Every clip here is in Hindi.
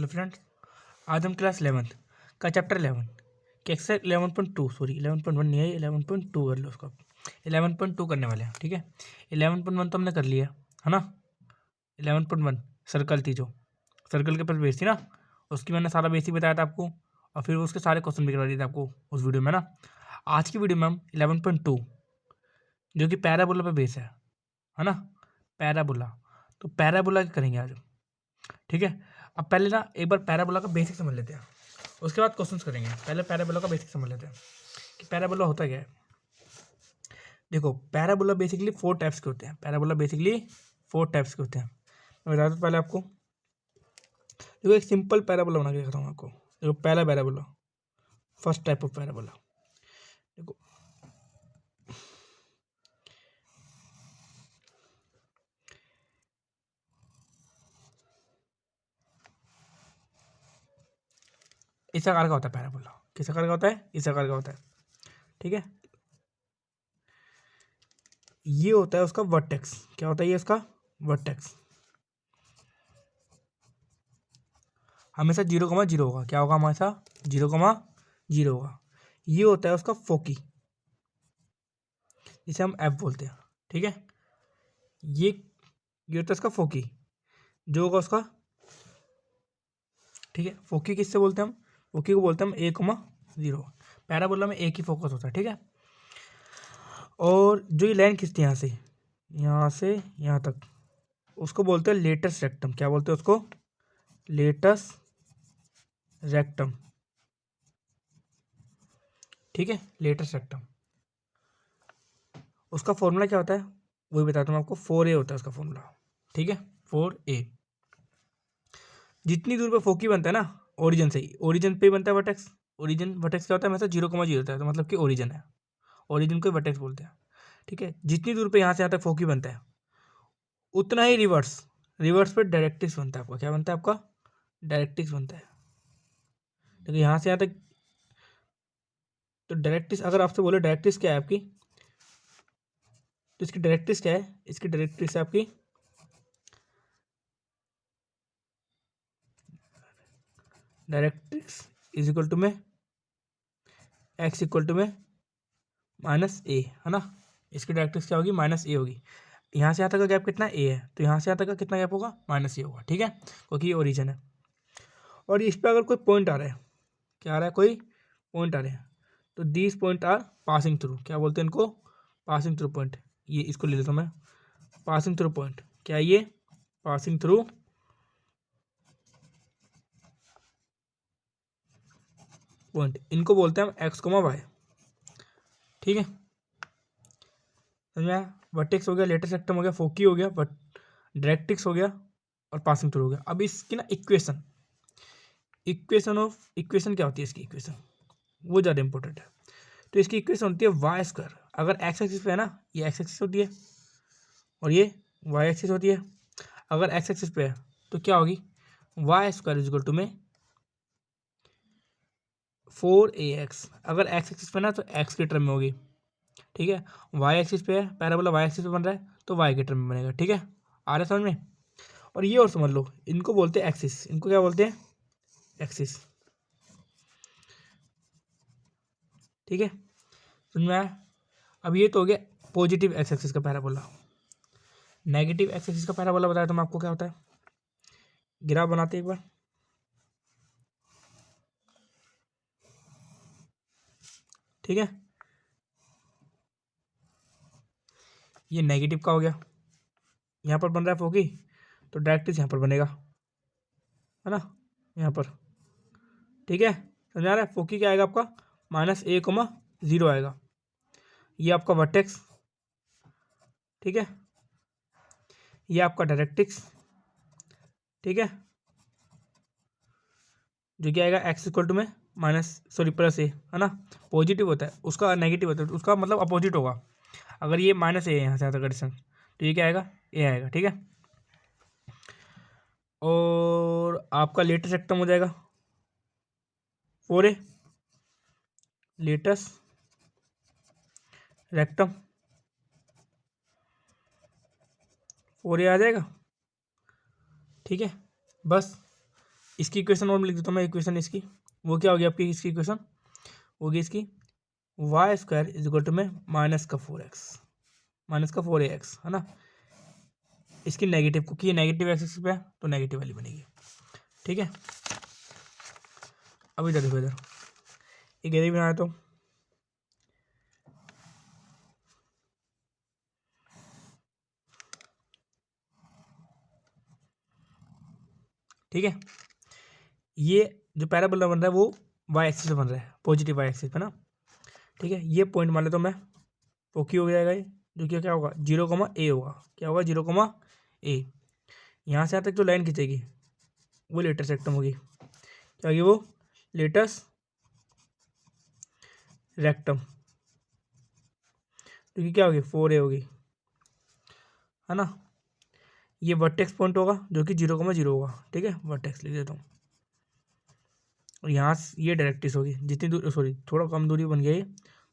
फ्रेंड्स, आज हम क्लास 11th का चैप्टर 11 के एक्सरसाइज 11.2 सॉरी 11.1 नहीं है, 11.2 कर लो उसको। 11.2 करने वाले हैं, ठीक है। 11.1 तो हमने कर लिया है ना। 11.1 सर्कल थी, जो सर्कल के ऊपर बेस थी ना, उसकी मैंने सारा बेसिक बताया था आपको, और फिर उसके सारे क्वेश्चन भी करवा दिए थे आपको उस वीडियो में ना। आज की वीडियो में हम 11.2 जो कि पैराबोला पे बेस है ना, पैराबोला। तो पैराबोला करेंगे आज, ठीक है। अब पहले ना एक बार पैराबोला का बेसिक समझ लेते हैं, उसके बाद क्वेश्चंस करेंगे। पहले पैराबोला का बेसिक समझ लेते हैं कि पैराबोला होता क्या है। देखो, पैराबोला बेसिकली 4 टाइप्स के होते हैं। पैराबोला बेसिकली 4 टाइप्स के होते हैं। मैं बता दूँ पहले आपको। देखो, एक सिंपल पैराबोला बना के दिखाता हूँ आपको। देखो, पहला parabola, first type of parabola. देखो, इस आकार का होता है पैराबोला। किस आकार का होता है? इस आकार का होता है, ठीक है। ये होता है उसका वर्टेक्स। क्या होता है ये उसका? वर्टेक्स। हमेशा 0,0 होगा। क्या होगा? हमेशा 0,0 होगा। ये होता है उसका फोकी, जिसे हम एफ बोलते हैं, ठीक है। ये होता है उसका फोकी, जो होगा उसका, ठीक है। फोकी किससे बोलते हैं हम? फोकी को बोलते हैं हम 1,0। पैराबोला में एक ही फोकस होता है, ठीक है। और जो ये लाइन खींचती है यहाँ से यहाँ तक, उसको बोलते हैं लेटस रेक्टम। क्या बोलते हैं उसको? लेटस रेक्टम, ठीक है। Latus rectum. उसका फॉर्मूला क्या होता है वही बताता हूँ आपको। 4a होता है उसका फॉर्मूला, ठीक है। 4a। जितनी दूर पे फोकी बनता है ना, ओरिजिन से ही, ओरिजिन पे ही बनता है वर्टेक्स। ओरिजिन वर्टेक्स क्या होता है? हमेशा 0,0 होता है, तो मतलब कि ओरिजिन है। ओरिजिन को वर्टेक्स बोलते हैं, ठीक है। जितनी दूर पे यहाँ से यहाँ तक फोकी बनता है, उतना ही रिवर्स, रिवर्स पे डायरेक्ट्रिक्स बनता है आपका। क्या बनता है आपका? डायरेक्ट्रिक्स बनता है। देखिए, यहाँ से यहाँ तक, तो डायरेक्ट्रिक्स अगर आपसे बोले डायरेक्ट्रिक्स क्या है आपकी, तो इसकी डायरेक्ट्रिक्स क्या है? इसकी डायरेक्ट्रिक्स है आपकी, डायरेक्ट्रिक्स इज इक्वल टू में एक्स इक्वल टू में -a, है ना। इसकी डायरेक्ट्रिक्स क्या होगी? -a होगी। यहाँ से यहाँ तक का गैप कितना? a है, तो यहाँ से यहाँ तक का कितना गैप होगा? -a होगा, ठीक है, क्योंकि ये ओरिजिन है। और इस पर अगर कोई पॉइंट आ रहा है, क्या आ रहा है? कोई पॉइंट आ रहे हैं, तो these point are passing through. क्या बोलते हैं इनको? Passing through point. ये इसको ले लेता हूँ मैं, पासिंग थ्रू पॉइंट। क्या है ये? Passing through point. इनको बोलते हैं हम एक्स, वाई, ठीक है। समझ में आया? वर्टेक्स हो गया, लेटेस्ट सेक्टम हो गया, फोकी हो गया, बट डायरेक्ट्रिक्स हो गया, और पासिंग थ्रू हो गया। अब इसकी ना इक्वेशन, इक्वेशन क्या होती है इसकी? इक्वेशन वो ज़्यादा इंपॉर्टेंट है। तो इसकी इक्वेशन होती है वाई स्क्वायर। अगर एक्स एक्सिस पे है ना, ये एक्स एक्सिस होती है, और ये वाई एक्सिस होती है। अगर एक्स एक्सिस पे है तो क्या होगी? Y square is equal to में 4ax। अगर एक्स एक्सिस पे ना, तो एक्स के टर्म में होगी, ठीक है। वाई एक्सिस पे है, पैराबोला वाई एक्सिस पे बन रहा है, तो वाई के टर्म में बनेगा, ठीक है। आ रहा है समझ में? और ये और समझ लो, इनको बोलते हैं एक्सिस। इनको क्या बोलते हैं? एक्सिस, ठीक है। समझ में आया? अब ये तो हो गया पॉजिटिव एक्स एक्सिस का पैराबोला। नेगेटिव एक्स एक्सिस का पैराबोला बताया तो मैं आपको क्या होता है। ग्राफ बनाते हैं एक बार, ठीक है। ये नेगेटिव का हो गया, यहाँ पर बन रहा है फोकी, तो डायरेक्ट यहाँ पर बनेगा, है ना, यहाँ पर, ठीक है। समझ आ रहा है? फोकी क्या आएगा आपका? -a,0 आएगा। ये आपका वर्टेक्स, ठीक है। ये आपका डायरेक्ट्रिक्स, ठीक है, जो क्या आएगा? एक्स इक्वल टू में +a, है ना। पॉजिटिव होता है उसका, नेगेटिव होता है उसका, मतलब अपोजिट होगा। अगर ये -a है यहाँ से आता कंडीशन, तो ये क्या आएगा? a आएगा, ठीक है। और आपका लेटेस्ट रेक्टम हो जाएगा 4a, लेटेस्ट रेक्टम 4a आ जाएगा, ठीक है। बस इसकी इक्वेशन और लिख देता हूँ मैं, इक्वेशन इसकी वो क्या होगी आपकी, इसकी इक्वेशन होगी इसकी y square is equal to में माइनस का 4x माइनस का 4ax है ना। इसकी नेगेटिव, क्योंकि ये नेगेटिव एक्सिस पे है तो नेगेटिव वाली बनेगी, ठीक है। अब इधर देखो, इधर एक इधर बनाया तो ठीक है। ये जो पैराबोला बन रहा है वो वाई एक्सिस पे बन रहा है, पॉजिटिव वाई एक्सिस पे ना, ठीक है। ये पॉइंट मान ले तो मैं फोकी हो जाएगा ये, जो कि क्या होगा 0,a होगा, क्या होगा 0,a। यहाँ से यहाँ तक जो लाइन खींचेगी वो लेटस रेक्टम होगी, क्या होगी वो लेटस रेक्टम, जो कि क्या होगी 4a होगी, है ना। ये वर्टेक्स पॉइंट होगा जो कि 0,0 होगा, ठीक है, वर्टेक्स लिख देता हूँ। और यहाँ से ये डायरेक्ट्रिक्स होगी, जितनी दूर, सॉरी थोड़ा कम दूरी बन गया ये,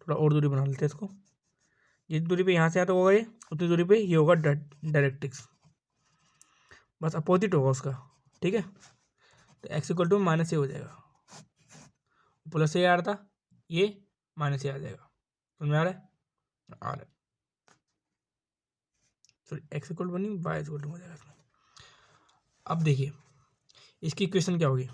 थोड़ा और दूरी बना लेते हैं इसको। जितनी दूरी पे यहाँ से आता होगा ये, उतनी दूरी पे ये होगा डायरेक्ट्रिक्स, बस अपोजिट होगा उसका, ठीक है। तो एक्स इक्वल टू माइनस ए हो जाएगा, प्लस ए आ रहा था, ये माइनस ए आ जाएगा, समझ में आ रहा है, आ रहा है। सॉरी एक्स इक्वल टू नहीं, वाई इक्वल टू हो जाएगा इसमें। अब देखिए इसकी इक्वेशन क्या होगी,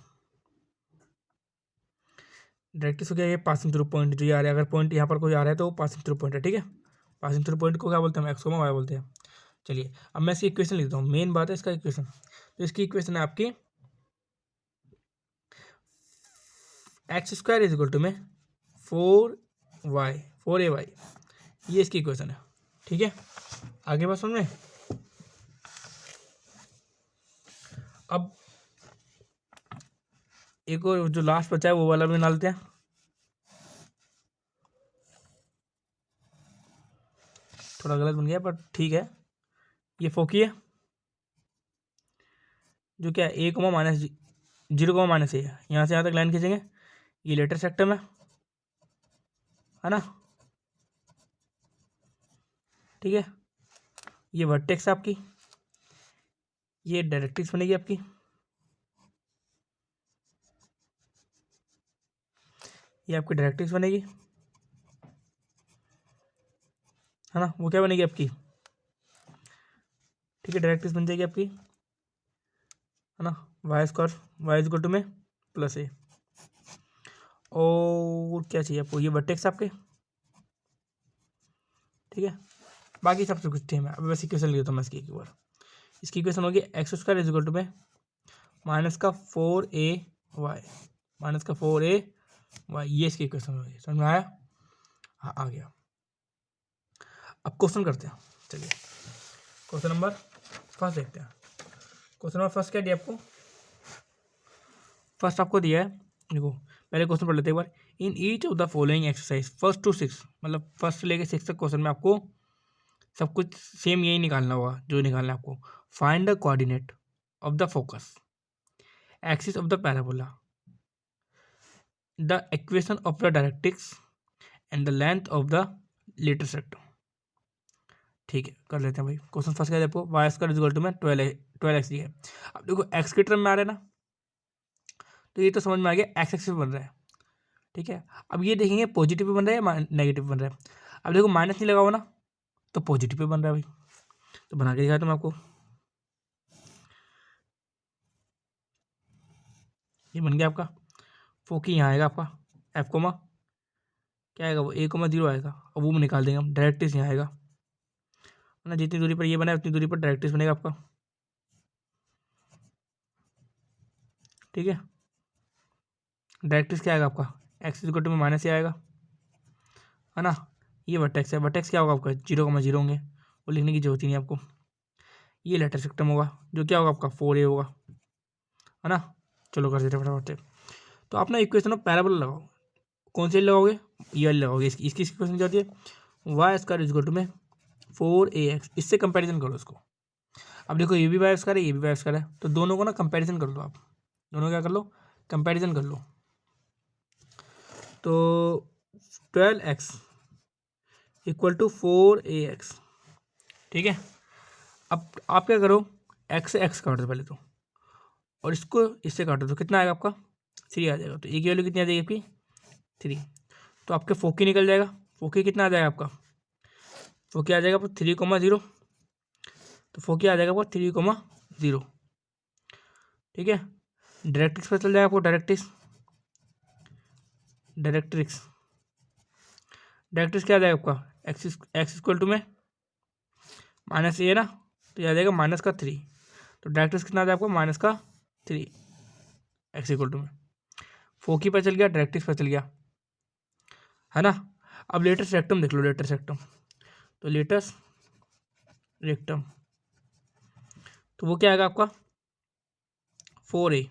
डायरेक्ट्रिक्स हो गया ये पासिंग थ्रू पॉइंट जो ये आ रहा है, अगर पॉइंट यहाँ पर कोई आ रहा है तो वो पासिंग थ्रू पॉइंट है, ठीक है। पासिंग थ्रू पॉइंट को क्या बोलते हैं, एक्स को वाई बोलते हैं। चलिए अब मैं इसकी इक्वेशन लिखता हूँ, मेन बात है इसका इक्वेशन। तो इसकी इक्वेशन है आपकी x square is equal to में 4a वाई, ये इसकी इक्वेशन है, ठीक है। आगे बात समझ में। अब एक और जो लास्ट बचा है वो वाला भी बना लेते हैं, थोड़ा गलत बन गया पर ठीक है। ये फोकी है जो क्या है ए कोमा माइनस 0,-a है, यहाँ से यहाँ तक लाइन खींचेंगे, ये लेटर सेक्टम है ना, ठीक है। ये वर्टेक्स आपकी, ये डायरेक्ट्रिक्स बनेगी आपकी, ये आपकी डायरेक्ट्रिक्स बनेगी, है ना। वो क्या बनेगी आपकी, ठीक है, डायरेक्ट्रिक्स बन जाएगी आपकी, है ना। Y square y equal to में प्लस ए, और क्या चाहिए आपको, ये वर्टेक्स आपके, ठीक है। बाकी सब कुछ सेम है। अब बस इक्वेशन लिख देता हूँ मैं इसकी एक बार। इसकी इक्वेशन होगी x square is equal to में माइनस का 4a वाई, माइनस का 4a वाई, ये इसकी इक्वेशन होगी, समझ में आया। हाँ आ गया। अब क्वेश्चन करते हैं, चलिए क्वेश्चन नंबर फर्स्ट देखते हैं। क्वेश्चन नंबर फर्स्ट क्या दिया आपको, फर्स्ट आपको दिया है, देखो पहले क्वेश्चन पढ़ लेते हैं एक बार। In each of the following exercise first to 6, मतलब फर्स्ट से लेकर 6 तक क्वेश्चन में आपको सब कुछ सेम यही निकालना होगा जो निकालना है आपको। Find the coordinate of the focus, axis of the parabola, the equation of the directrix and the length of the letter sector. ठीक है कर लेते हैं भाई। क्वेश्चन फर्स्ट क्या है आपको, y square is equal to में 12x दिया है। अब देखो एक्स के टर्म में आ रहा है ना, तो ये तो समझ में आ गया एक्स एक्सिस बन रहा है, ठीक है। अब ये देखेंगे पॉजिटिव पे बन रहा है या नेगेटिव बन रहा है। अब देखो माइनस नहीं लगा हुआ ना, तो पॉजिटिव पे बन रहा है भाई, तो बना के दिखाया मैं आपको, ये बन गया आपका। फोकी यहाँ आएगा आपका एफ कोमा, क्या आएगा वो 1,0 आएगा, और वो निकाल देंगे हम, डायरेक्ट्रिक्स यहाँ आएगा ना, जितनी दूरी पर ये बना है उतनी दूरी पर डायरेक्ट्रिक्स बनेगा आपका, ठीक है। डायरेक्ट्रिक्स क्या आएगा आपका, एक्स इक्वल टू में माइनस आएगा, है ना। ये वर्टेक्स है, वर्टेक्स क्या होगा आपका 0,0 होंगे, वो लिखने की जरूरत ही नहीं आपको। ये लेटर सिस्टम होगा जो क्या होगा आपका 4a होगा, है ना। चलो कर देते फटाफट से। तो आप ना इक्वेशन ऑफ पैराबोला लगाओ, कौन सी लगाओगे, ये वाली लगाओगे। इसकी इसकी इक्वेशन क्या होती है, y square is equal to में 4ax, इससे कंपैरिजन करो इसको। अब देखो ये भी वाई स्क्वायर है, ये भी वाई स्क्वायर है, तो दोनों को ना कंपैरिजन कर लो आप, दोनों क्या कर लो, कंपैरिजन कर लो। तो 12x इक्वल टू 4ax, ठीक है। अब आप क्या करो, एक्स से एक्स काट दो पहले तो, और इसको इससे काटो तो कितना आएगा आपका 3 आ जाएगा। तो ए की वैल्यू कितनी आ जाएगी आपकी 3। तो आपके फोकी निकल जाएगा। फोकी कितना आ जाएगा आपका, फोकी आ जाएगा आपको 3,0। तो फोकी आ जाएगा आपको 3,0। ठीक है, डायरेक्ट्रिक्स पर चल जाएगा आपको। डायरेक्ट्रिक्स डायरेक्ट्रिक्स क्या आ जाएगा आपका, एक्स इक्वल टू में माइनस ए ना, तो ये आ जाएगा -3। तो डायरेक्ट्रिक्स कितना आ जाएगा आपको -3 एक्स इक्वल टू में। फोकी पर चल गया, डायरेक्ट्रिक्स पर चल गया, है ना। अब लेटेस्ट रेक्टम देख लो, लेटेस्ट रेक्टम। तो लेटेस्ट रेक्टम तो वो क्या आएगा आपका 4a।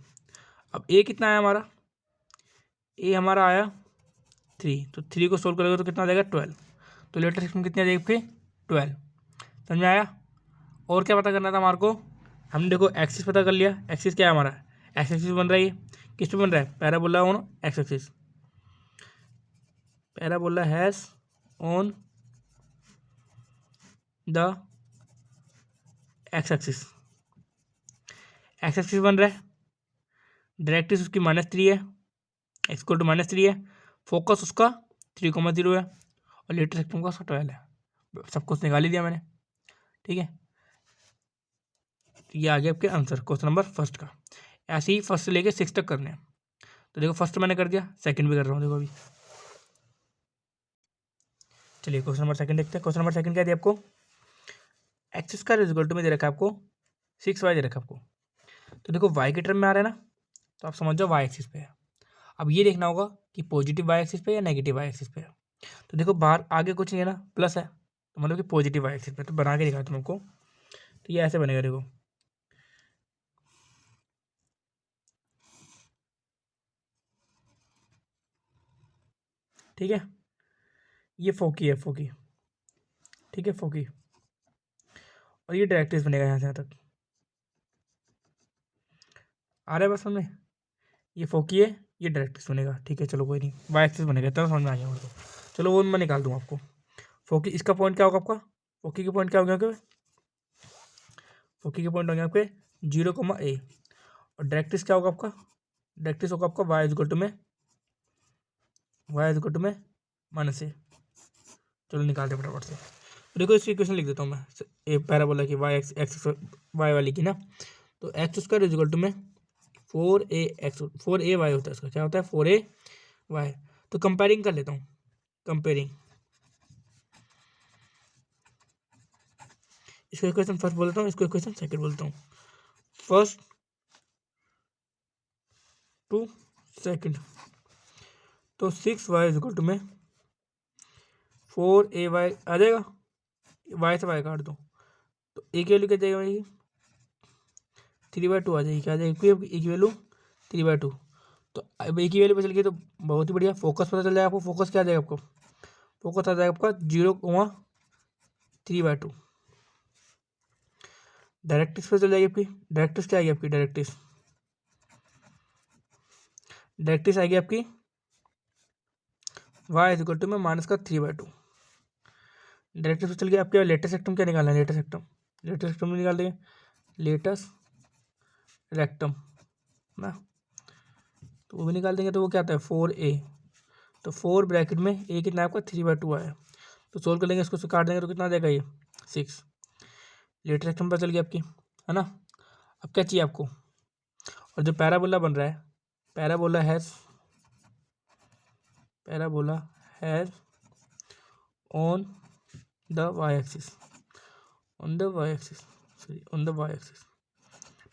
अब ए कितना आया हमारा, ए हमारा आया 3। तो 3 को सोल्व करोगे तो कितना आ जाएगा 12। तो लेटेस्ट रेक्टम कितनी आ जाएगी आपकी 12। समझ में आया। और क्या पता करना था हमारे को, हमने देखो एक्सिस पता कर लिया। एक्सिस क्या है हमारा, एक्स एक्सिस बन रहा है, ये किस पे बन रहा है, parabola on x axis. Parabola has on the x axis, x axis बन रहा है। डायरेक्ट्रिक्स उसकी -3 है, एक्स इक्वल टू -3 है। फोकस उसका 3,0 है और लेटेस्ट रेक्टम का उसका 12 है। सब कुछ निकाल ही दिया मैंने। ठीक है, तो ये आ गया आपके आंसर क्वेश्चन नंबर फर्स्ट का। ऐसे ही फर्स्ट से लेके 6 तक करने हैं। तो देखो फर्स्ट मैंने कर दिया, सेकंड भी कर रहा हूँ देखो अभी। चलिए क्वेश्चन नंबर सेकंड देखते हैं। क्वेश्चन नंबर सेकंड क्या दिया आपको, x square is equal to में दे रखा है आपको 6y दे रखा है आपको। तो देखो y के टर्म में आ रहा है ना, तो आप समझ जाओ y एक्सिस पे है। अब ये देखना होगा कि पॉजिटिव y एक्सिस पे या नेगेटिव y एक्सिस पे है। तो देखो बाहर आगे कुछ नहीं है ना, प्लस है, तो मतलब कि पॉजिटिव y एक्सिस पे। तो बना के दिखा तुम आपको, तो ये ऐसे बनेगा देखो। ठीक है, ये फोकी है, फोकी। ठीक है, फोकी। और ये डायरेक्ट्रिक्स बनेगा यहाँ से यहाँ तक। आ रहा है बस हमें, ये फोकी है, ये डायरेक्ट्रिक्स बनेगा। ठीक है, चलो कोई नहीं, वाई एक्सिस बनेगा, इतना समझ में आ गया मेरे को। चलो वो मैं निकाल दूँ आपको। फोकी इसका पॉइंट क्या होगा आपका, फोकी के पॉइंट क्या हो गया आपके, फोकी के पॉइंट हो गया आपके 0,a। और डायरेक्ट्रिक्स क्या होगा आपका, डायरेक्ट्रिक्स होगा आपका y इक्वल टू में -a। चलो निकालते हैं फटाफट से। देखो इसकी इक्वेशन लिख देता हूँ मैं, ए पैराबोला की वाई एक्स वाई वाली की ना। तो x square is equal to में 4a वाई होता है, इसका क्या होता है 4a वाई। तो कंपेयरिंग कर लेता हूँ, कंपेयरिंग। इसको इक्वेशन फर्स्ट बोलता हूँ, इसको इक्वेशन सेकंड बोलता हूँ। First to second. तो 6y इज इक्वल टू में 4a आ जाएगा, वाई से वाई काट दो तो ए की वैल्यू क्या जाएगा भाई 3/2 आ जाएगी। क्या आ जाएगी ए की वैल्यू 3/2। तो अब ए की वैल्यू पे चल गई तो बहुत ही बढ़िया। फोकस पता चल जाएगा आपको, फोकस क्या आ जाएगा आपको, फोकस आ जाएगा आपका 0,3/2। डायरेक्ट्रिक्स पे चल जाएगी आपकी, डायरेक्ट्रिक्स क्या आएगी आपकी, डायरेक्ट्रिक्स आएगी आपकी y इज इक्वल टू में -3/2। डायरेक्ट्रिक्स पे चल गई आपके। लेटेस्ट रेक्टम क्या निकालना है, लेटेस्ट रेक्टम निकाल देंगे, लेटेस्ट रेक्टम ना, तो वो भी निकाल देंगे। तो वो क्या आता है 4a। तो 4 ब्रैकेट में a कितना है आपका 3/2 आया। तो सोल्व कर लेंगे, इसको काट देंगे तो कितना आ जाएगा ये 6। लेटेस्ट रेक्टम पर चल गई आपकी, है ना। अब क्या चाहिए आपको, और जो पैराबोला बन रहा है, parabola has on the y axis, on the y axis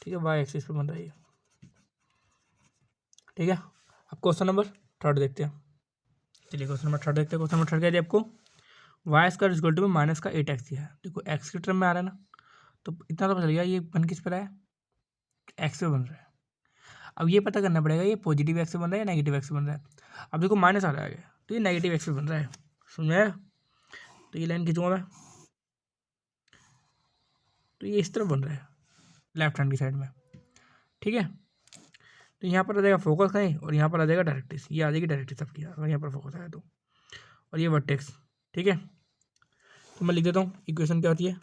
ठीक है, वाई एक्सिस पे बन रहा है ये। ठीक है, अब क्वेश्चन नंबर थर्ड देखते हैं। चलिए क्वेश्चन नंबर थर्ड देखते हैं। क्वेश्चन नंबर थर्ड क्या दिया आपको, y square is equal to में -8x दिया है। देखो एक्स के टर्म में आ रहा है ना, तो इतना तो पता चल गया ये बन किस पर है, एक्स पे बन रहा है। अब ये पता करना पड़ेगा ये पॉजिटिव एक्स पे बन रहा है या नेगेटिव एक्स पे बन रहा है। अब देखो माइनस आ रहा है, तो ये नेगेटिव एक्स पे बन रहा है, समझ में आया। तो ये लाइन खींचूंगा मैं, तो ये इस तरफ बन रहा है लेफ्ट हैंड की साइड में। ठीक है, तो यहाँ पर आ जाएगा फोकस कहीं और यहाँ पर आ जाएगा डायरेक्ट्रिक्स, ये आ जाएगी डायरेक्ट्रिक्स आपकी अगर यहाँ पर फोकस आया तो, और ये वर्टेक्स। ठीक है, तो मैं लिख देता हूँ इक्वेशन क्या होती है,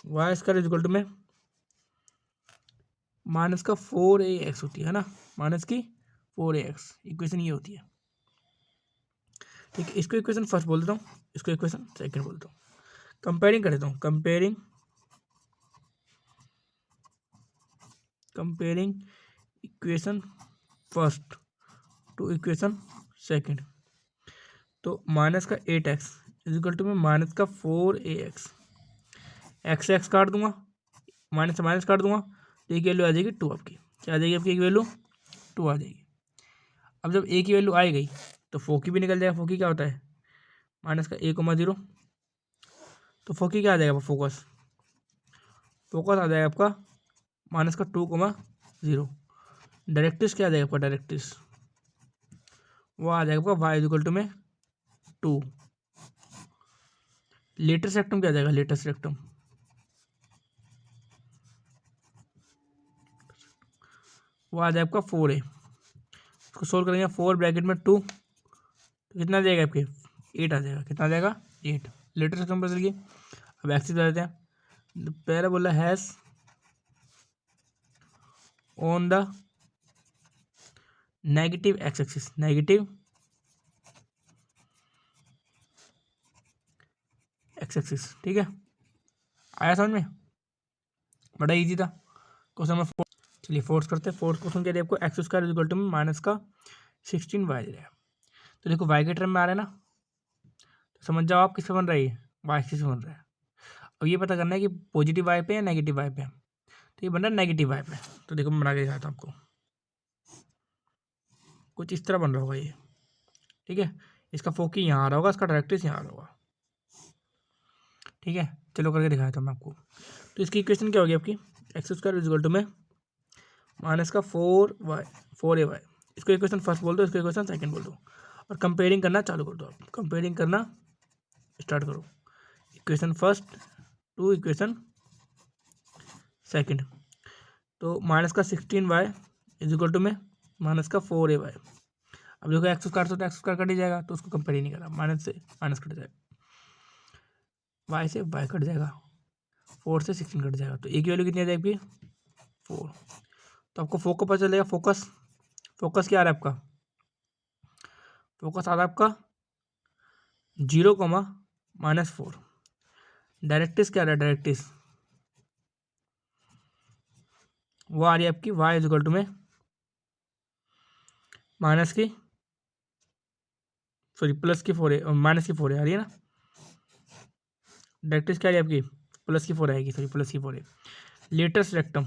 y square is equal to में माइनस का 4ax होती है ना, माइनस की 4ax इक्वेशन ये होती है। ठीक है, इसको इक्वेशन फर्स्ट बोल देता हूँ, इसको इक्वेशन सेकंड बोल देता हूँ। कंपेयरिंग कर देता हूँ, comparing equation first to equation second. तो माइनस का 8x इजिकल टू में माइनस का 4ax, एक्स एक्स काट दूंगा, माइनस से माइनस काट दूंगा, तो एक वैल्यू आ जाएगी 2 आपकी। क्या आ जाएगी आपकी एक वैल्यू? 2 आ जाएगी। अब जब ए की वैल्यू आई गई तो फोकी भी निकल जाएगा। फोकी क्या होता है? माइनस का 1,0। तो फोकी क्या आ जाएगा? फोकस आ जाएगा आपका माइनस का 2,0। डायरेक्टिस क्या आ जाएगा आपका? डायरेक्टिस वो आ जाएगा आपका वाई इक्वल टू में 2। लेटेस्ट रेक्टम क्या आ जाएगा? लेटेस्ट रेक्टम वो आ जाएगा आपका 4a। इसको सोल्व करेंगे 4 ब्रैकेट में 2, तो कितना आ जाएगा आपके? 8 आ जाएगा। कितना आ जाएगा? 8। लेटेस्ट रेक्टम पर चलिए अब एक्सिस बता देते हैं। Parabola has on the negative x axis, negative x axis. ठीक है, आया समझ में? बड़ा इजी था क्वेश्चन नंबर 4। चलिए फोर्स करते हैं। फोर्थ क्वेश्चन क्या दिया आपको? एक्स स्क्वायर इक्वल टू में माइनस का 16y दे रहा है। तो देखो वाई के टर्म में आ रहा है ना, तो समझ जाओ आप किस पे बन रहा है ये? वाई एक्सिस बन रहा है। अब ये पता करना है कि पॉजिटिव वाई पे या नेगेटिव वाई पे। तो ये बन रहा है नेगेटिव वाई पे। तो देखो मैं बना के दिखाता हूँ आपको, कुछ इस तरह बन रहा होगा ये। ठीक है, इसका फोकी यहाँ आ रहा होगा, इसका डायरेक्ट्रिस यहाँ आ रहा होगा। ठीक है, चलो करके दिखाता हूँ मैं आपको। तो इसकी इक्वेशन क्या होगी आपकी? एक्स स्क्वायर इक्वल टू में माइनस का 4a। इसको इक्वेशन फर्स्ट बोल दो, इसको इक्वेशन सेकंड बोल दो, और कंपेयरिंग करना चालू कर दो। आप कंपेयरिंग करना स्टार्ट करो, equation first to equation second. तो माइनस का 16y इज इक्वल टू में माइनस का 4a। अब देखो एक्स स्क्वायर से तो एक्स स्क्वायर कट ही जाएगा, तो उसको कंपेयर ही नहीं करा, माइनस से माइनस कट जाएगा, वाई से वाई कट जाएगा, 4 से 16 कट जाएगा। तो एक की वैल्यू कितनी आ जाएगी? 4। तो आपको फोकस पता चलेगा। फोकस क्या आ रहा है आपका? फोकस आ रहा है आपका 0,-4। डायरेक्टिस क्या आ रहा है? डायरेक्टिस वो आ रही है आपकी y इक्वल टू में माइनस की प्लस की 4 माइनस की 4 आ रही है ना। डायरेक्टिस क्या आ रही है आपकी? प्लस की 4 आएगी, प्लस की 4 लेटेस्ट रेक्टम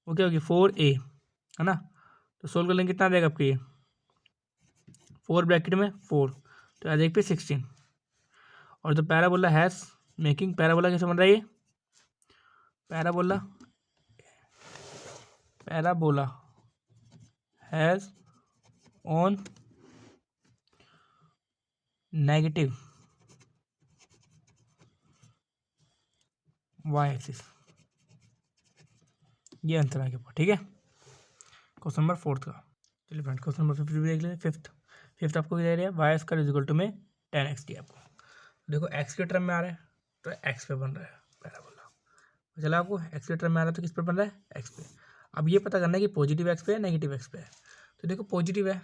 वो क्या होगी? 4a है ना। तो सोल्व कर लेंगे, कितना आ जाएगा आपके? ये 4 ब्रैकेट में 4, तो आ जाएगी पे 16। और जो पैराबोला हैज मेकिंग, पैराबोला कैसे बन रहा है ये? Parabola has on negative y axis. ये आंसर आ गया। ठीक है, क्वेश्चन नंबर 4 का। चलिए फ्रेंड क्वेश्चन नंबर 5 भी देख लें। फिफ्थ आपको क्या दे रहा है? Y square is equal to में 10x दिया आपको। देखो एक्स के टर्म में आ रहा है तो एक्स पे बन रहा है पैराबोला। चला आपको एक्स के टर्म में आ रहा है तो किस पे बन रहा है? एक्स पे। अब ये पता करना है कि पॉजिटिव एक्स पे है नेगेटिव एक्स पे है। तो देखो पॉजिटिव है,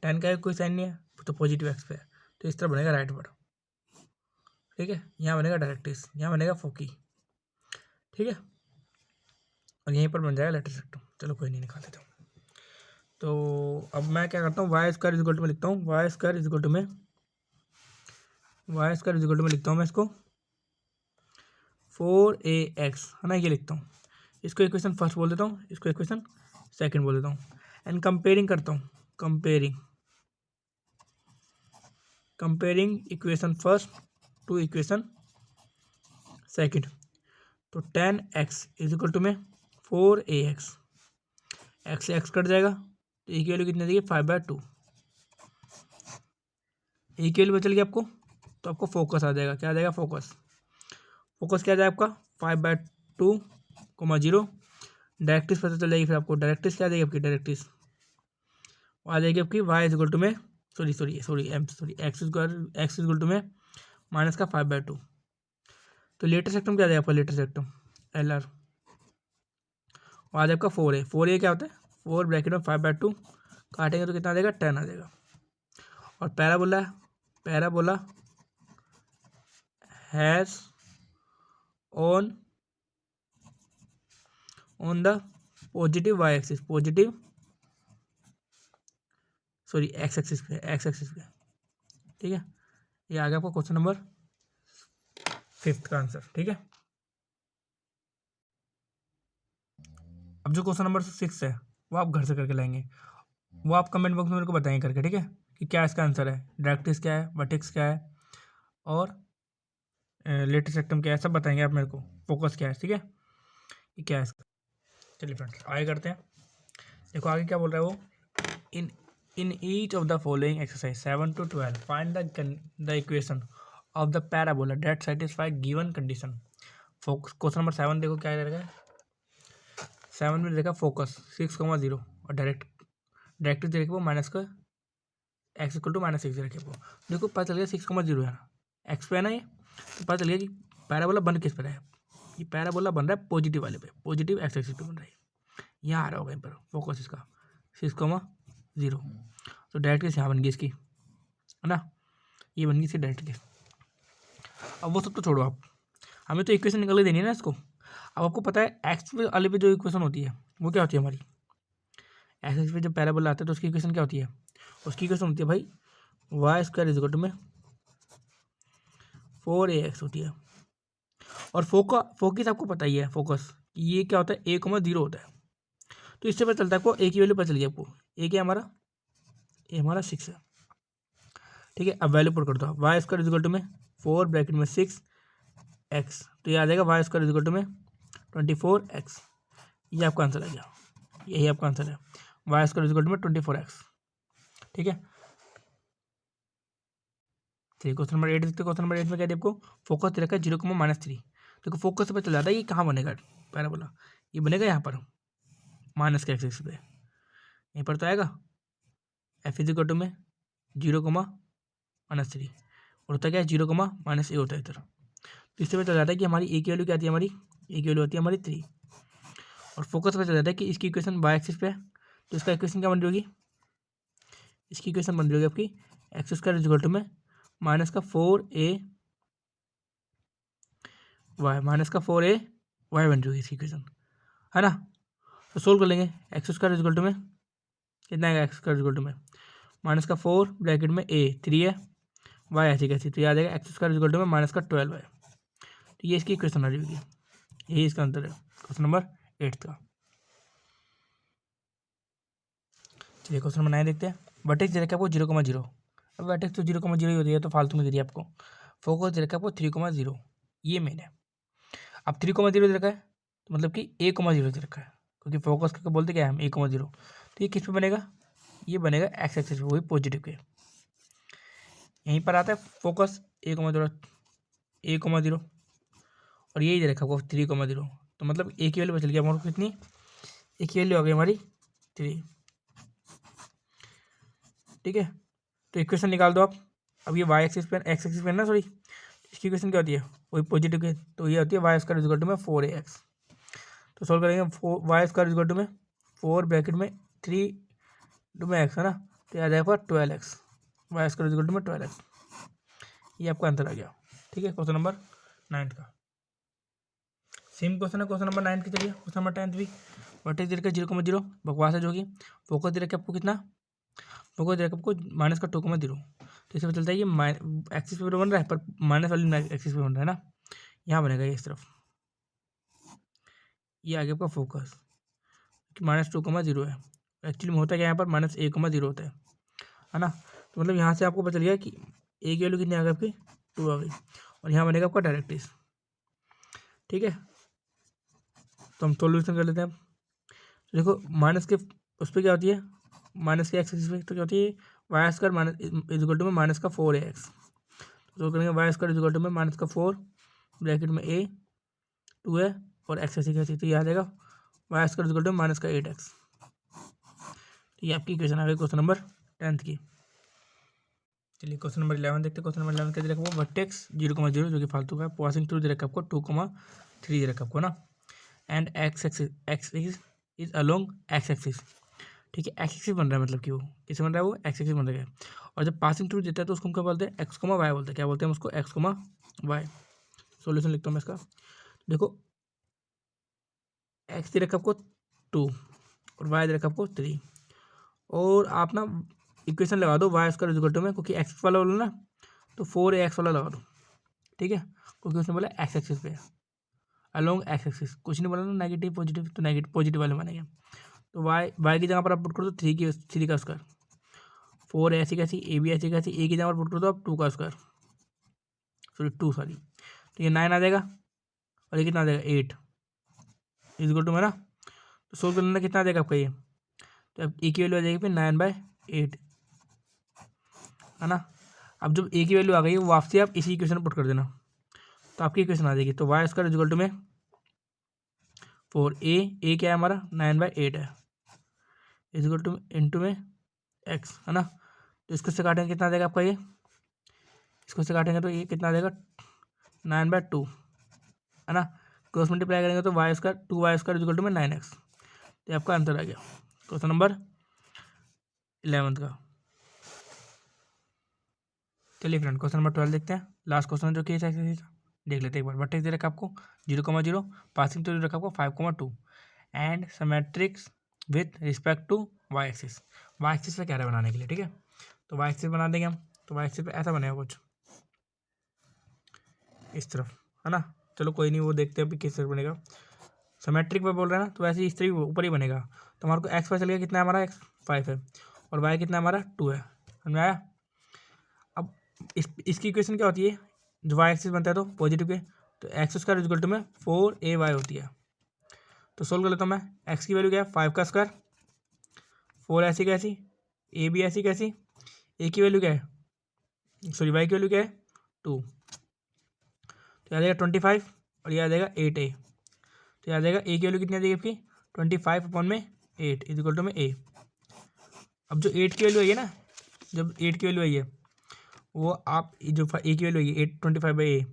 10 का कोई साइन नहीं है, तो पॉजिटिव एक्स पे है, तो इस तरह बनेगा राइट वर्ड। ठीक है, यहाँ बनेगा डायरेक्टिस, यहाँ बनेगा फोकी। ठीक है, और यहीं पर बन जाएगा लेटेस्ट रेक्टम। चलो कोई नहीं, निकाल देता हूँ। तो अब मैं क्या करता हूँ? वाई स्क्वायर इक्वल टू में लिखता हूँ, वाई स्क्वायर इक्वल टू में लिखता हूँ मैं इसको 4ax है ना, ये लिखता हूँ। इसको इक्वेशन फर्स्ट बोल देता हूँ, इसको इक्वेशन सेकंड बोल देता हूँ, एंड कंपेयरिंग करता हूँ। Comparing equation first to equation second. तो 10x इज इक्वल टू में 4ax, एक्स से एक्स कट जाएगा, तो ए की वैल्यू कितनी देगी? 5/2। ए की वैल्यू बचल गई आपको, तो आपको फोकस आ जाएगा। क्या आ जाएगा? फोकस क्या आ जाएगा आपका? 5/2, 0। डायरेक्टिस पता चल जाएगी फिर आपको। डायरेक्टिस क्या आ जाएगी आपकी? डायरेक्टिस आ जाएगी आपकी वाई इज इक्वल टू में एक्स इज इक्वल टू में माइनस का 5/2। तो लेटेस्ट सेक्टम क्या आ जाएगा आपका? लेटेस्ट सेक्टम LR और आज आपका 4a, 4a क्या होता है, 4 ब्रैकेट में 5/2 काटेंगे तो कितना आ जाएगा, 10 आ जाएगा। और parabola has on the positive y axis, x axis पे, ठीक है। ये आ गया आपका क्वेश्चन नंबर 5 का आंसर, ठीक है। अब जो क्वेश्चन नंबर 6 है वो आप घर से करके लाएंगे, वो आप कमेंट बॉक्स में मेरे को बताएंगे करके, ठीक है, कि क्या इसका आंसर है, डायरेक्ट्रिक्स क्या है, वर्टेक्स क्या है, और लेटेस्ट सेक्टम क्या है, सब बताएंगे आप मेरे को, फोकस क्या है, ठीक है, कि क्या है इसका। चलिए फ्रेंड्स आगे करते हैं। देखो आगे क्या बोल रहा है वो, इन each of the following exercise 7 to 12 find the equation of the parabola that satisfy given condition. Question number 7 देखो क्या रहेगा, 7 में देखा फोकस 6,0 और डायरेक्ट देखो माइनस का एक्स इक्वल टू -6 रखे वो। देखो पता चल गया 6,0 है ना, एक्स पे है ना, ये तो पता चल गया कि पैराबोला बन किस पर है, ये पैराबोला बन रहा है पॉजिटिव वाले पे, पॉजिटिव एक्स एक्सिस पे बन रहा है, यहाँ आ रहा होगा इन पर फोकस इसका 6,0। तो डायरेक्ट केस यहाँ बन गई इसकी, है ना, ये बन गई इसकी डायरेक्ट केस। अब वो सब तो छोड़ो आप, हमें तो इक्वेशन निकाल के देनी है ना इसको। अब आपको पता है एक्स वाले पे जो इक्वेशन होती है वो क्या होती है हमारी, एक्स एक्सिस पे जब पैराबोला आता है तो उसकी इक्वेशन क्या होती है, उसकी इक्वेशन होती है भाई y² इक्वल टू में 4ax होती है। और फोकस आपको पता ही है, फोकस ये क्या होता है, 1,0 होता है। तो इससे पता चलता है आपको ए की वैल्यू पता चल गई आपको, ए क्या हमारा, ए हमारा 6 है, ठीक है। अब वैल्यू पुट कर दो, y² इक्वल टू में 4 ब्रैकेट में 6x, तो ये आ जाएगा y² इक्वल टू में 24x। ये आपका आंसर आ गया, यही आपका आंसर है, y² इक्वल टू में 24x, ठीक है। चलिए क्वेश्चन नंबर 8 देखते हैं। क्वेश्चन नंबर 8 में क्या है आपको, फोकस दे रखा है 0,-3। देखो फोकस से पता चल जाता है ये कहाँ बनेगा पैराबोला, ये बनेगा यहाँ पर माइनस के एक्सिस पे, यहीं पर तो आएगा एफ इज इक्वल टू में 0,-3 और होता क्या है 0,-a होता है इधर। तो इससे पता चल जाता है कि हमारी ए की वैल्यू क्या आती है, हमारी ए की वैल्यू होती है हमारी 3। और फोकस पता चल जाता है कि इसकी इक्वेशन वाई एक्सिस पे है, तो इसका इक्वेशन क्या बन रही होगी, इसकी इक्वेशन बन रही होगी आपकी x² इक्वल टू में -4a वाई, -4a वाई बन रही होगी इसकी इक्वेशन, है ना। तो सोल्व कर लेंगे, x² इक्वल टू में कितना आएगा, x² इक्वल टू में -4 ब्रैकेट में a 3 है, वाई ऐसी कैसी, तो ये आ जाएगा x² इक्वल टू में -12 है। तो ये इसकी इक्वेशन आ रही होगी, यही इसका आंसर है क्वेश्चन नंबर 8 का। चलिए क्वेश्चन नंबर 9 देखते हैं। वर्टेक्स दे रखा है आपको 0,0, अब वर्टेक्स तो 0,0 ही होती है, तो फालतू में दे दिया आपको। फोकस दे रखा है आपको 3,0, ये मेन है। अब 3,0 दे रखा है तो मतलब कि 1,0 दे रखा है, क्योंकि फोकस करके बोलते क्या है हम 1,0, तो ये किस पे बनेगा, ये बनेगा एक्स एक्सिस पे, वही पॉजिटिव के, यहीं पर आता है फोकस 1,0 और यही दे रखा है 3,0, तो मतलब ए की वैल्यू बचल गया हमारे को कितनी, ए की वैल्यू आ गई हमारी 3, ठीक है। तो इक्वेशन निकाल दो आप। अब ये वाई एक्सिस पे, एक्स एक्सिस पे ना सॉरी, इसकी इक्वेशन क्या होती है, वही पॉजिटिव के, तो ये होती है y² इक्वल टू में 4ax। तो सोल्व करेंगे, y² इक्वल टू में 4 ब्रैकेट में 3 में x है ना, तो ये आ जाएगा 12x, y² इक्वल टू में 12x, ये आपका आंसर आ गया, ठीक है, क्वेश्चन नंबर 9 का। सेम क्वेश्चन है क्वेश्चन नंबर 9 की। चलिए क्वेश्चन नंबर 10 भी, वर्टेक्स दे रखा है 0,0, बकवास है जो कि फोकस दे रखा है आपको कितना, फोकस दे रखा है आपको -2,0, तो इससे पता चलता है कि एक्सिस पे बन रहा है, पर माइनस वाली एक्सिस पे बन रहा है ना, यहाँ बनेगा ये इस तरफ, ये आ गया आपका फोकस कि -2,0 है, एक्चुअली में होता है क्या यहाँ पर -1,0 होता है ना। तो मतलब यहाँ से आपको पता चल गया कि ए की वैल्यू कितनी आ गई आपकी 2 आ गई, और यहाँ बनेगा आपका डायरेक्ट्रिक्स, ठीक है। तो हम सोल्यूशन कर लेते हैं। तो देखो माइनस के उस पर क्या होती है, माइनस के एक्स एक्सिस पे तो क्या होती है y² माइनस इक्वल टू में -4ax, तो करेंगे y² इक्वल टू में -4 ब्रैकेट में a 2 है और एक्स ऐसी कैसी, तो ये आ जाएगा y² इक्वल टू में -8x। तो ये आपकी इक्वेशन आ गई क्वेश्चन नंबर 10 की। चलिए क्वेश्चन नंबर 11 देखते हैं। क्वेश्चन नंबर 11 क्या दे रखा है, वर्टेक्स 0,0 जो कि फालतू का है, पासिंग थ्रू दे रखा है आपको 2,3 दे रखा है आपको ना, and x axis is along x axis, ठीक है। एक्स एक्सिस बन रहा है, मतलब कि वो किससे बन रहा है, वो एक्स एक्सिस बन रहा है। और जब पासिंग थ्रू देता है तो उसको हम क्या बोलते हैं, एक्स कोमा वाई बोलते हैं। क्या बोलते हैं उसको, एक्स कोमा वाई। सॉल्यूशन लिखता हूँ मैं इसका। देखो एक्स दे रखा आपको 2 और वाई दे रखा आपको 3, और आप ना इक्वेशन लगा दो वाई स्क्वायर इक्वल टू में, क्योंकि एक्स वाला बोला ना तो 4ax वाला लगा दो, ठीक है, क्योंकि उसने बोला एक्स एक्सिस पे अलोंग एक्स एक्सिस, कुछ नहीं बोला ना नेगेटिव पॉजिटिव, तो नेगेटिव पॉजिटिव वाले बनेंगे। तो वाई की जगह पर आप पुट कर दो 3 का स्क्वायर, 4 ऐसी कैसी, ए भी ऐसी कैसी, ए की जगह पर पुट कर दो आप 2 का स्क्वायर, सॉरी तो ये 9 आ जाएगा, और ये कितना आ जाएगा 8 इक्वल टू मेरा, तो सोल्व करने में कितना आ जाएगा आपका ये, तो अब ए की वैल्यू आ जाएगी फिर 9/8, है ना। अब जब ए की वैल्यू आ गई वो वापसी आप इसी इक्वेशन में पुट कर देना, तो आपकी इक्वेशन आ जाएगी। तो वाई स्क्वायर इक्वल टू में 4 ए क्या है हमारा 9/8 है, इक्वल टू इंटू में एक्स, है ना। तो इसको से काटेंगे कितना आ जाएगा आपका ये, इसको से काटेंगे तो ये कितना आ जाएगा 9/2, है ना। क्रॉस मल्टीप्लाई करेंगे तो y square 2y square equal to में 9x, तो आपका आंसर आ गया क्वेश्चन नंबर 11 का। चलिए फ्रेंड क्वेश्चन नंबर 12 देखते हैं, लास्ट क्वेश्चन जो कि एक्सरसाइज देख लेते हैं एक बार। वर्टेक्स दे रखा आपको 0,0, पासिंग थ्रू रखा आपको 5,2 and symmetrics with respect to Y axis. Y axis पे कह रहा है बनाने के लिए, ठीक है। तो वाई एक्सिस बना देंगे हम, तो वाई एक्सिस पे ऐसा बनेगा कुछ इस तरफ, है ना। चलो कोई नहीं, वो देखते हैं अभी किस तरह बनेगा। सिमेट्रिक पे बोल रहा है ना, तो वैसे ही इस तरह ऊपर ही बनेगा। तो हमारे को एक्स पता चल गया कितना है हमारा, एक्स 5 है, और वाई कितना है हमारा 2 है, समझ में आया। अब इसकी इक्वेशन क्या होती है, जो वाई एक्सिस बनता है तो पॉजिटिव के, तो एक्स स्क्वायर इक्वल टू में 4ay होती है। तो सोल्व कर लेता हूँ मैं, एक्स की वैल्यू क्या है 5 का स्क्वायर, 4 ऐसी कैसी, ए भी ऐसी कैसी, ए की वैल्यू क्या है, सॉरी वाई की वैल्यू क्या है 2, तो आ जाएगा 25, और ये आ जाएगा 8a, तो आ जाएगा ए की वैल्यू कितनी आ जाएगी आपकी 25/8 इक्वल टू में ए। अब जो 8 की वैल्यू आई है ना, जब 8 की वैल्यू आई है वो आप जो ए की वैल्यू आई है 8 25/a,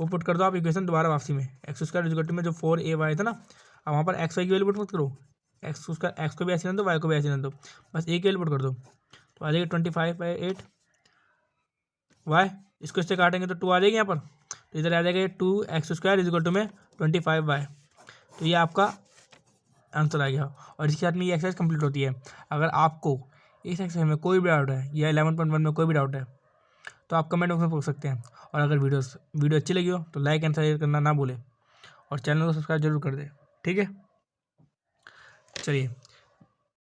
वो पुट कर दो आप इक्वेशन दोबारा वापसी में, एक्स स्क्वायर इक्वल टू में जो 4ay था ना, अब वहाँ पर एक्स वाई की वैल्यू पुट मत करो, एक्स को भी ऐसे रहने दो, वाई को भी ऐसे रहने दो, बस ए की वैल्यू पुट कर दो, तो आ जाएगी 25/8 वाई, इसको इससे काटेंगे तो 2 आ जाएगी यहाँ पर, तो इधर आ जाएगा 2x² इक्वल टू में 25y, तो ये आपका आंसर आ गया। और इसके साथ में ये एक्सरसाइज कंप्लीट होती है। अगर आपको इस एक्सरसाइज में कोई भी डाउट है या 11.1 में कोई भी डाउट है तो आप कमेंट बॉक्स में पूछ सकते हैं। और अगर वीडियो अच्छी लगी हो तो लाइक एंड शेयर करना ना भूलें, और चैनल को सब्सक्राइब जरूर कर दें, ठीक है। चलिए